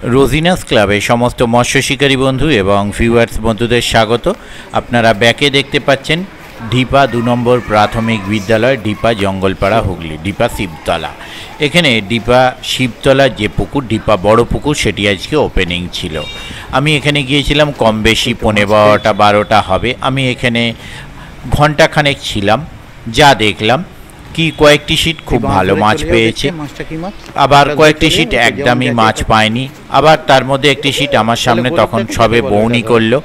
রোজিনাস ক্লাবে সমস্ত মৎস্য শিকারী বন্ধু এবং ভিউয়ার্স বন্ধুদের স্বাগত। আপনারা ব্যাকে দেখতে পাচ্ছেন ঢিপা 2 নম্বর প্রাথমিক বিদ্যালয়, ঢিপা জঙ্গলপাড়া, হুগলি, ঢিপা শিবতলা। এখানে ঢিপা শিবতলার যে পুকুর, ঢিপা বড় পুকুর, সেটি আজকে ওপেনিং ছিল। আমি এখানে গিয়েছিলাম কম বেশি 15-12টা হবে। আমি এখানে ঘন্টাখানেক ছিলাম। যা দেখলাম কি কয়েকটি সিট খুব ভালো মাছ পেয়েছে, আবার কয়েকটি সিট একদমই মাছ পায়নি, আবার তার মধ্যে একটি সিট আমার সামনে তখন সবে বৌনি করলো।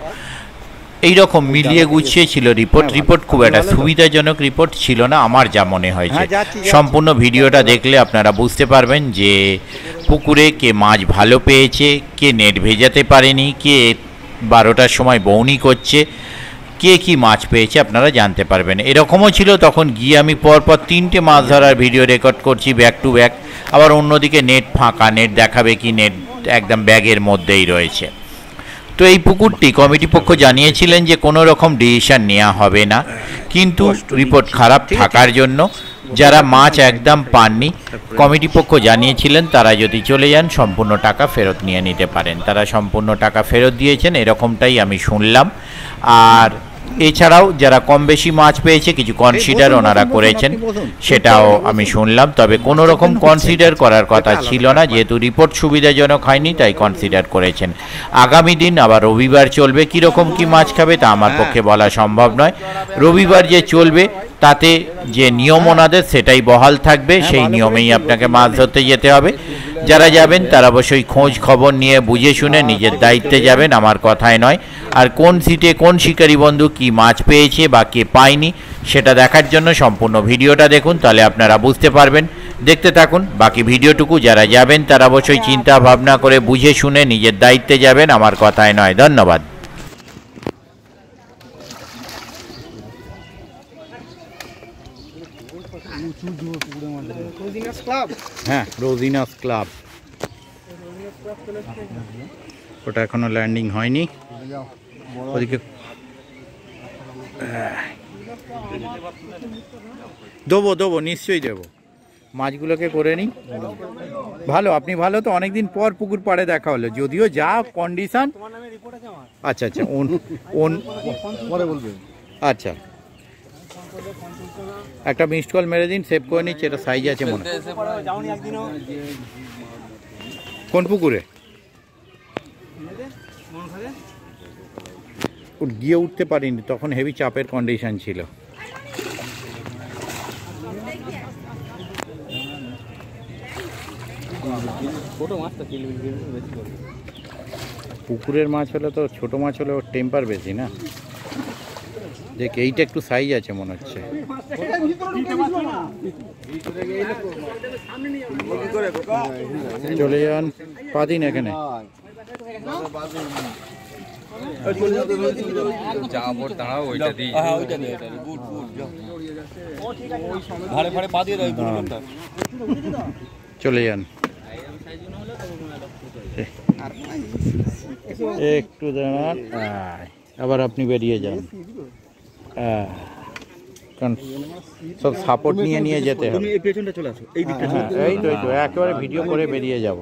এইরকম মিলিয়ে গুছিয়ে ছিল রিপোর্ট খুব একটা সুবিধাজনক রিপোর্ট ছিল না আমার যা মনে হয়েছে। সম্পূর্ণ ভিডিওটা দেখলে আপনারা বুঝতে পারবেন যে পুকুরে কে মাছ ভালো পেয়েছে, কে নেট ভেজাতে পারেনি, কে 12টার সময় বৌনি করছে, কে কি মাছ পেয়েছে আপনারা জানতে পারবেন। এরকমও ছিল তখন গিয়ে আমি পরপর 3টে মাছ ধরার ভিডিও রেকর্ড করছি ব্যাক টু ব্যাক। আবার অন্যদিকে নেট ফাঁকা, নেট দেখাবে কি নেট একদম ব্যাগের মধ্যেই রয়েছে। তো এই পুকুরটি কমিটি পক্ষ জানিয়েছিলেন যে কোনো রকম ডিসিশন নেওয়া হবে না, কিন্তু রিপোর্ট খারাপ থাকার জন্য যারা মাছ একদম পাননি কমিটি পক্ষ জানিয়েছিলেন তারা যদি চলে যান সম্পূর্ণ টাকা ফেরত নিয়ে নিতে পারেন। তারা সম্পূর্ণ টাকা ফেরত দিয়েছেন, এরকমটাই আমি শুনলাম। আর এছাড়াও যারা কম বেশি মাছ পেয়েছে কিছু কনসিডার ওনারা করেছেন, সেটাও আমি শুনলাম। তবে কোনো রকম কনসিডার করার কথা ছিল না, যেহেতু রিপোর্ট সুবিধাজনক হয়নি তাই কনসিডার করেছেন। আগামী দিন আবার রবিবার চলবে, কীরকম কি মাছ খাবে তা আমার পক্ষে বলা সম্ভব নয়। রবিবার যে চলবে তাতে যে নিয়ম ওনাদের সেটাই বহাল থাকবে, সেই নিয়মেই আপনাকে মাছ ধরতে যেতে হবে। যারা যাবেন তারা অবশ্যই খোঁজ খবর নিয়ে বুঝে শুনে নিজের দায়িত্বে যাবেন, আমার কথায় নয়। আর কোন সিটে কোন শিকারী বন্ধু কি মাছ পেয়েছে বা কে পায়নি সেটা দেখার জন্য সম্পূর্ণ ভিডিওটা দেখুন, তাহলে আপনারা বুঝতে পারবেন। দেখতে থাকুন বাকি ভিডিওটুকু। যারা যাবেন তারা অবশ্যই চিন্তা ভাবনা করে বুঝে শুনে নিজের দায়িত্বে যাবেন, আমার কথায় নয়। ধন্যবাদ। হ্যাঁ, রোজিনাস ক্লাব। ওটা এখনো ল্যান্ডিং হয়নি, ওদিকে দেবো নিশ্চয়ই দেবো। মাছগুলোকে করে নিই। ভালো, আপনি ভালো তো। অনেকদিন পর পুকুর পাড়ে দেখা হলো, যদিও যা কন্ডিশন। আচ্ছা আচ্ছা, একটা মিসড কল মেরে দিন, সেভ করে নিচ্ছি। এটা সাইজ আছে মনে। কোন পুকুরে গিয়ে উঠতে পারিনি, তখন হেভি চাপের কন্ডিশন ছিল। পুকুরের মাছ হলে তো, ছোট মাছ হলে ওর টেম্পার বেশি না। দেখ এইটা একটু সাইজ আছে মনে হচ্ছে। চলে যান, পা দিন এখানে। চলে যান, একটু দাঁড়ান, আবার আপনি বেরিয়ে যান। কারণ সব সাপোর্ট নিয়ে যেতে হবে। এই তো একেবারে ভিডিও করে বেরিয়ে যাব।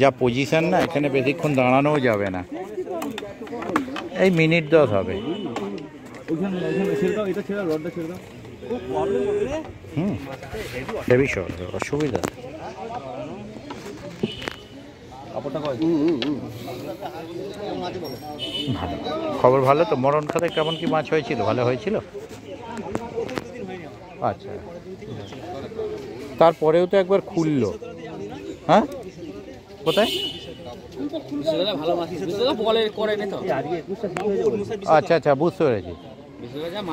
যা পজিশন না, এখানে বেশিক্ষণ দাঁড়ানোও যাবে না। এই মিনিট 10 হবে। হেভি শর্ট, অসুবিধা। ভালো খবর, ভালো তো। মরণ খাতে কেমন কি মাছ হয়েছিল? ভালো হয়েছিল। আচ্ছা, তারপরেও তো একবার খুললো। হ্যাঁ, কোথায়? আচ্ছা, বুঝতে পেরেছি।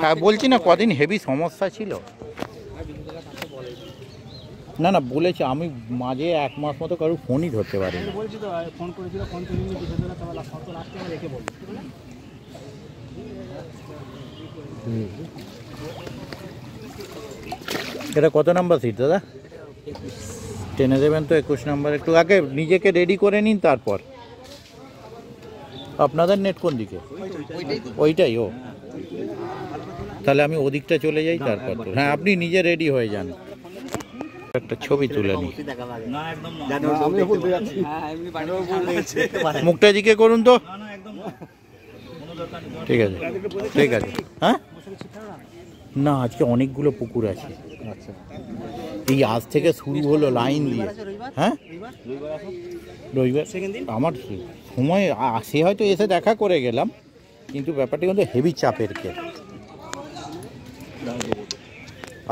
হ্যাঁ, বলছি না কদিন হেভি সমস্যা ছিল। না বলেছে, আমি মাঝে 1 মাস মতো কারো ফোনই ধরতে পারিনি। এটা কত নাম্বার সিট দাদা? টেনে দেবেন তো 21 নাম্বার। একটু আগে নিজেকে রেডি করে নিন, তারপর। আপনাদের নেট কোন দিকে? ওইটাই। ও তাহলে আমি ওদিকটা চলে যাই তারপর। হ্যাঁ, আপনি নিজে রেডি হয়ে যান। একটা ছবি তুলে নি। মুখটা দিকে করুন তো। ঠিক আছে ঠিক আছে। হ্যাঁ না আজকে অনেকগুলো পুকুর আছে। এই আজ থেকে শুরু হলো লাইন দিয়ে। হ্যাঁ রবিবার আমার সময় সে হয়তো এসে দেখা করে গেলাম, কিন্তু ব্যাপারটা কিন্তু হেভি চাপের কে।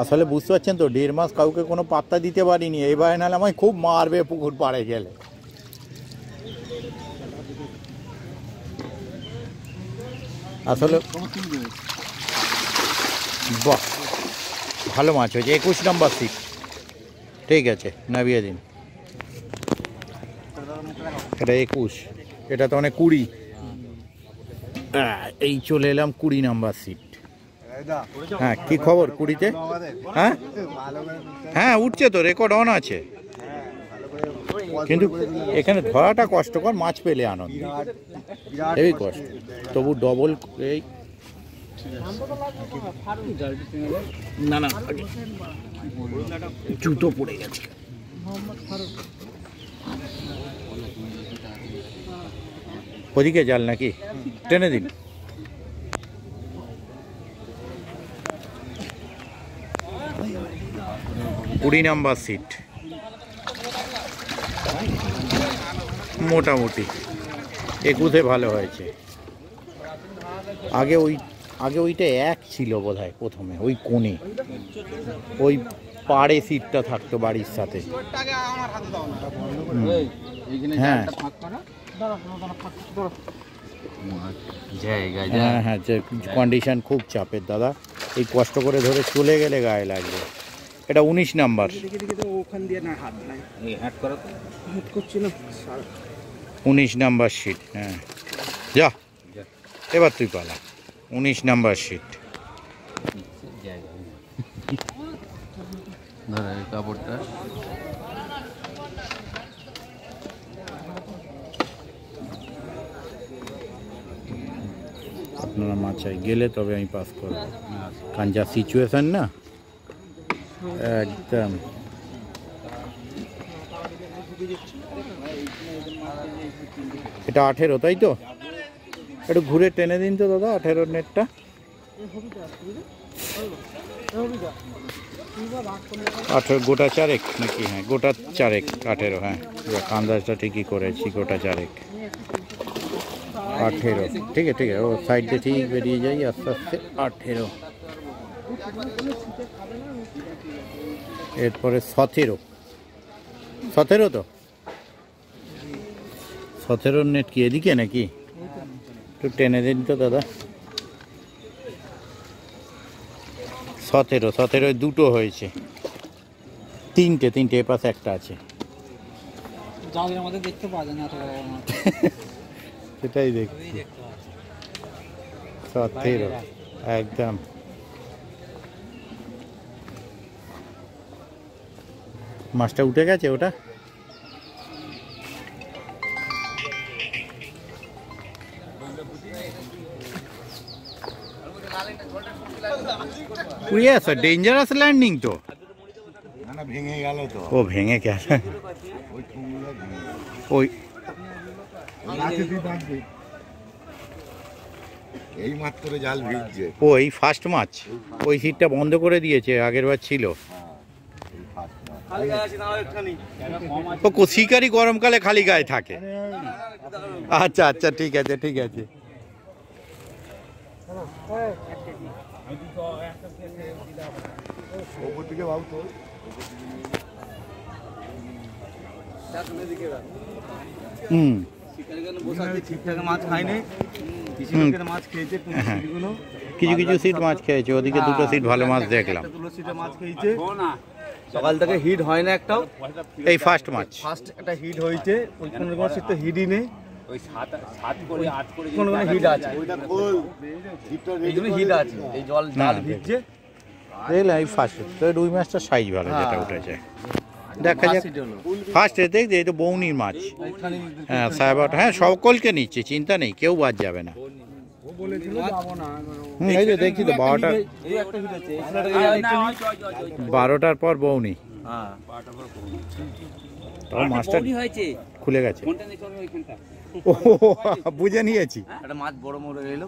আসলে বুঝতে পারছেন তো, 1.5 মাস কাউকে কোনো পাত্তা দিতে পারিনি। এবার নাহলে আমায় খুব মারবে পুকুর পাড়ে গেলে। আসলে বাহ ভালো মাছ হয়েছে। 21 নম্বর সিট। ঠিক আছে নামিয়ে দিন। এটা 21, এটা তো অনেক 20। এই চলে এলাম 20 নম্বর সিট। হ্যাঁ কি খবর 20-তে? হ্যাঁ হ্যাঁ উঠছে তো, রেকর্ড অন আছে। কিন্তু এখানে ধরাটা কষ্টকর, মাছ পেলে আনন্দ, হেভি কষ্ট। তবু ডবল এই না না জুতো পড়ে গেছে। ওদিকে জাল নাকি? টেনে দিন। কুড়ি নাম্বার সিট মোটামুটি 21-এ ভালো হয়েছে। আগে ওইটা এক ছিল বোধহয় প্রথমে, ওই কোণে ওই পাড়ে সিটটা থাকতো বাড়ির সাথে। হ্যাঁ হ্যাঁ হ্যাঁ কন্ডিশন খুব চাপের দাদা। এই কষ্ট করে ধরে চলে গেলে গায়ে লাগবে। এটা 19 নাম্বার। 19 number seat. হ্যাঁ যা এবার তুই পালা। 19 নাম্বার সিট। কাপড়টা আপনারা মাচায় গেলে তবে আমি পাস করব, কারণ যা সিচুয়েশন না একদম। এটা 18 তাই তো? একটু ঘুরে টেনে দিন তো দাদা 18 নেটটা। গোটা চারেক নাকি? হ্যাঁ গোটা চারেক 18। হ্যাঁ আন্দাজটা ঠিকই করেছি, গোটা চারেক 18। ঠিক আছে ঠিক আছে, ও সাইড দিয়ে ঠিক বেরিয়ে যাই আস্তে আস্তে। 18 এরপরে 17 তো 17 নেট কি এদিকে নাকি? একটু টেনে দিন তো দাদা। 17 দুটো হয়েছে, তিনটে এপাশে একটা আছে। সেটাই দেখছি। 17 একদম। মাছটা উঠে গেছে ওটা। ডেঞ্জারাস ল্যান্ডিং তো। ভেঙে গেল তো। ও ভেঙে গেল ওই এই মাত্র জাল ভিজছে। ও এই ফার্স্ট মাছ, ওই সিটটা বন্ধ করে দিয়েছে, আগের বার ছিল। ও শিকারি গরমকালে খালি গায়ে থাকে। আচ্ছা আচ্ছা ঠিক আছে ঠিক আছে। কিছু কিছু সিট মাছ খেয়েছে, ওদিকে দুটো সিট ভালো মাছ দেখলাম। সকাল থেকে হিট হয় না একটাও। এই ফার্স্ট মাছ একটা হিট হয়েছে, ওই কোন সিট তো হিটই নেই। ওই 7 করে 8 করে কোন হিট আছে, ওইটা খোল এইজন্য হিট আছে। এই জল জাল ভিজছে। এই ফার্স্ট তো রুই মাছটা সাইজ ভালো যেটা উঠেছে। দেখা যাক ফার্স্ট দেখ এই তো বৌনির মাছ। হ্যাঁ সাহেবাট, হ্যাঁ সকলকে নিচ্ছে, চিন্তা নেই, কেউ বাদ যাবে না। এই যে দেখছি তো 12টার পর বৌনি। হ্যাঁ তাও মাছটা হয়েছে খুলে গেছে। ও বুঝে নিয়েছি। একটা মাছ বড় মরে এলো।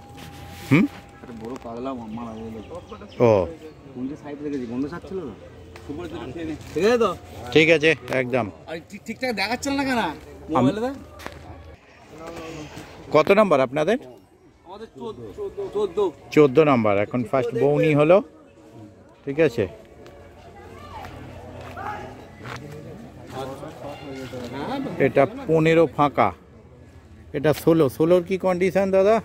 হুম, একটা বড় পাগলা মারা গেলো। ও কোনটা সাইড রেখেছি, বন্ধ ছাড়ছিল না। ঠিক আছে তো? ঠিক আছে একদম। আর ঠিকঠাক দেখাচ্ছিল না কেন মোবাইলে? কত নাম্বার আপনাদের? আমাদের 14। 14 নাম্বার। এখন ফার্স্ট বৌনি হলো, ঠিক আছে। এটা 15 ফাঁকা, এটা 16 কি কন্ডিশন দাদা?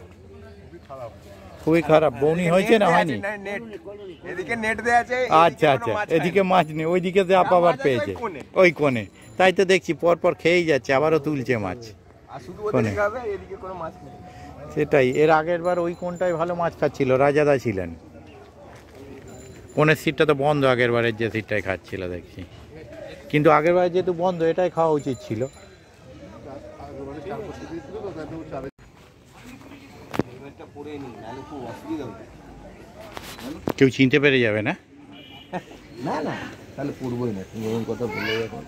খুবই খারাপ। বৌনি হয়েছে না হয়নি? এদিকে নেট দেয়া আছে। আচ্ছা আচ্ছা, এদিকে মাছ নেই, ওইদিকে আপ আবার পেয়েছে ওই কোণে। তাই তো দেখছি পরপর খেয়েই যাচ্ছে, আবারও তুলছে মাছ কোণে। সেটাই, এর আগের বার ওই কোণটায় ভালো মাছ খাচ্ছিল, রাজাদা ছিলেন। কোণের সিটটা তো বন্ধ, আগের বারের যে সিটটায় খাচ্ছিল দেখছি। কিন্তু আগের বার যেহেতু বন্ধ, এটাই খাওয়া উচিত ছিল। কেউ চিনতে পেরে যাবে না? না না, তাহলে পড়বই না, তুমি ওরকম কথা বলে এখন।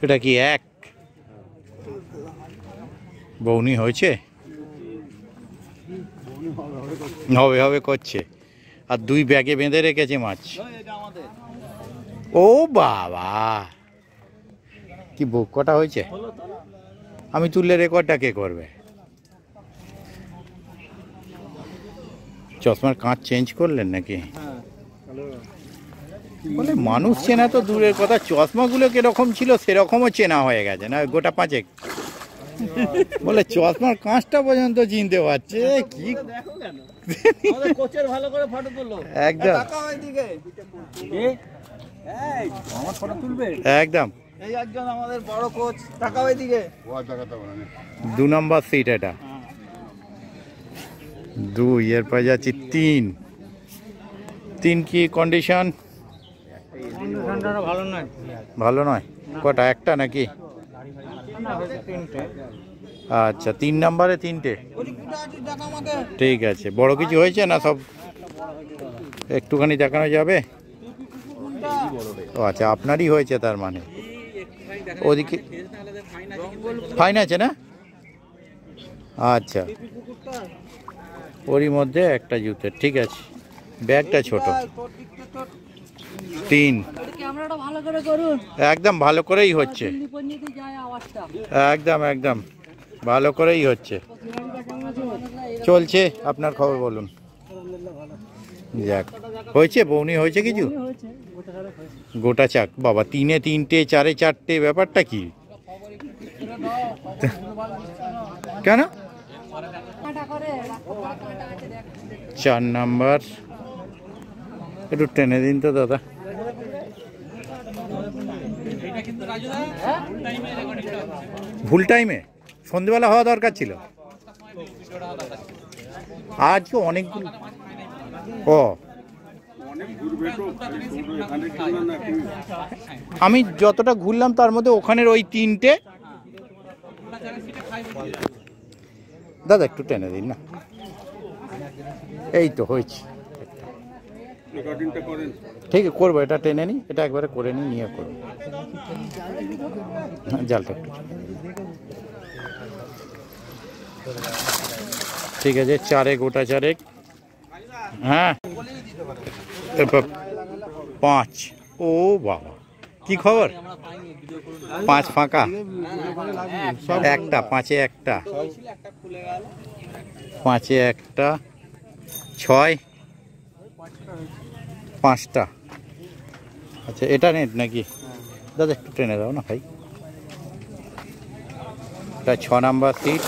এটা কি এক বৌনি হয়েছে? হবে হবে করছে। আর 2 ব্যাগে বেঁধে রেখেছে মাছ। ও বাবা, কি বুক কটা হয়েছে? আমি তুললে রেকর্ডটা কে করবে? চশমার কাঁচ চেঞ্জ করলেন নাকি? বলে মানুষ চেনা তো দূরের কথা, চশমাগুলো কিরকম ছিল সেরকমও চেনা হয়ে গেছে না, গোটা 5 বলে চশমার কাঁচটা পর্যন্ত চিনতে পারছে। কি ভালো করে ফটো তুললো একদম, আমার ফটো তুলবে একদম। এই একজন আমাদের বড় কোচ, টাকা ওইদিকে 2 নম্বর সিট এটা। 2 এর পর যাচ্ছি 3 কি কন্ডিশন? ভালো নয়। ভালো নয়? কটা, একটা নাকি? আচ্ছা, 3 নম্বরে 3টে। ঠিক আছে, বড় কিছু হয়েছে না সব একটুখানি দেখানো যাবে? ও আচ্ছা, আপনারই হয়েছে তার মানে। ওদিকে ফাইন আছে না? আচ্ছা, ওরই মধ্যে একটা জুতের, ঠিক আছে। ব্যাগটা ছোট। 3 একদম ভালো করেই হচ্ছে, একদম একদম ভালো করেই হচ্ছে, চলছে। আপনার খবর বলুন। যাক, হয়েছে বৌনি হয়েছে কিছু? গোটা চাক বাবা, 3-এ 3টে, 4-এ 4টে, ব্যাপারটা কি? কেন? 4 নাম্বার একটু টেনে দিন তো দাদা। ভুল টাইমে? সন্ধ্যেবেলা হওয়া দরকার ছিল। আজকে অনেকগুলো। ও, আমি যতটা ঘুরলাম তার মধ্যে ওখানের ওই 3টে। দাদা একটু টেনে দিন না। এই তো হয়েছে। ঠিক আছে, করবো, এটা টেনে নিই, এটা একবারে করে নিই, নিয়ে করবো। জালটা একটু ঠিক আছে। 4-এ গোটা 4-এ। হ্যাঁ, 5। ও বাবা, কি খবর? 5 ফাঁকা, একটা 5-এ একটা, 5-এ একটা, 6 5টা। আচ্ছা, এটা নেট নাকি দাদা? একটু টেনে দাও না ভাই। এটা 6 নাম্বার সিট,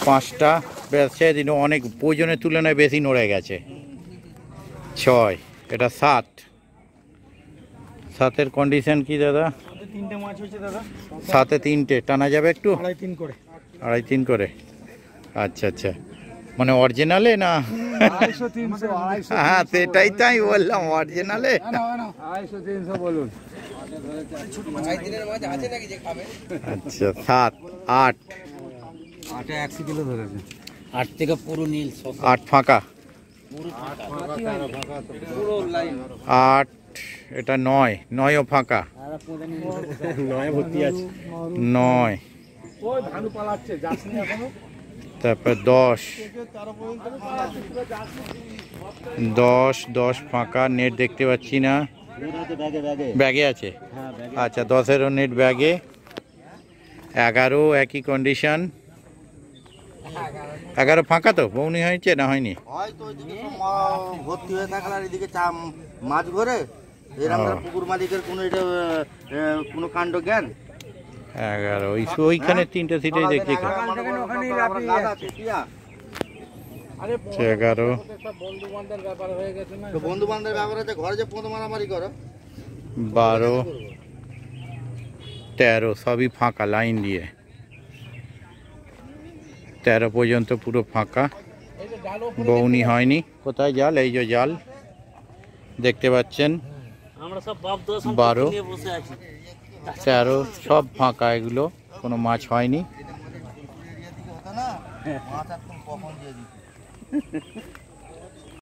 5টা। বেশ, দিন অনেক প্রয়োজনের তুলনায় বেশি নড়ে গেছে। 6, এটা 7। 7-এর কন্ডিশন কি দাদা? 3টে মাছ হয়েছে দাদা। 7-এ 3টে, টানা যাবে একটু? 2.5-3 করে। 2.5-3 করে। আচ্ছা আচ্ছা, মানে অরিজিনালে না? 250-300। হ্যাঁ, সেটাই তো আমি বললাম, অরিজিনালে। 250-300 বলুন। আচ্ছা 7 8 8 100 কিলো ধরেছে। 8 থেকে পুরো নীল 8 ফাঁকা, পুরো পুরো লাইন 8 এটা 9 9ও ফাঁকা, 9 ভর্তি আছে। 9 ওই ভানু পালাচ্ছে, যাসনি এখনো? তারপর 10 10 10 ফাঁকা, নেট দেখতে পাচ্ছি না, ব্যাগে আছে। আচ্ছা 10-এরও নেট ব্যাগে। 11 একই কন্ডিশন, 11 ফাঁকা তো বৌনি হয়েছে না হয়নি? হয়তো ওইদিকে ভর্তি হয়ে থাকলে আর এদিকে মাছ ঘরে এরকম পুকুর মালিকের কোনো এটা কোনো কাণ্ড জ্ঞান। 11 ওইখানে 3টে সিটেই দেখছি। 11 বন্ধু বান্ধবের ব্যাপার আছে, ঘরে যে পোঁত মারামারি করো। 12 13 সবই ফাঁকা লাইন দিয়ে, 13 পর্যন্ত পুরো ফাঁকা, বৌনি হয়নি। কোথায় জাল? এই যে জাল দেখতে পাচ্ছেন। আমরা সব বাপ দোষ 12 নিয়ে বসে আছি। 13 সব ফাঁকা, এগুলো কোনো মাছ হয়নি। মাছ একদম কখন দিয়ে দিচ্ছে।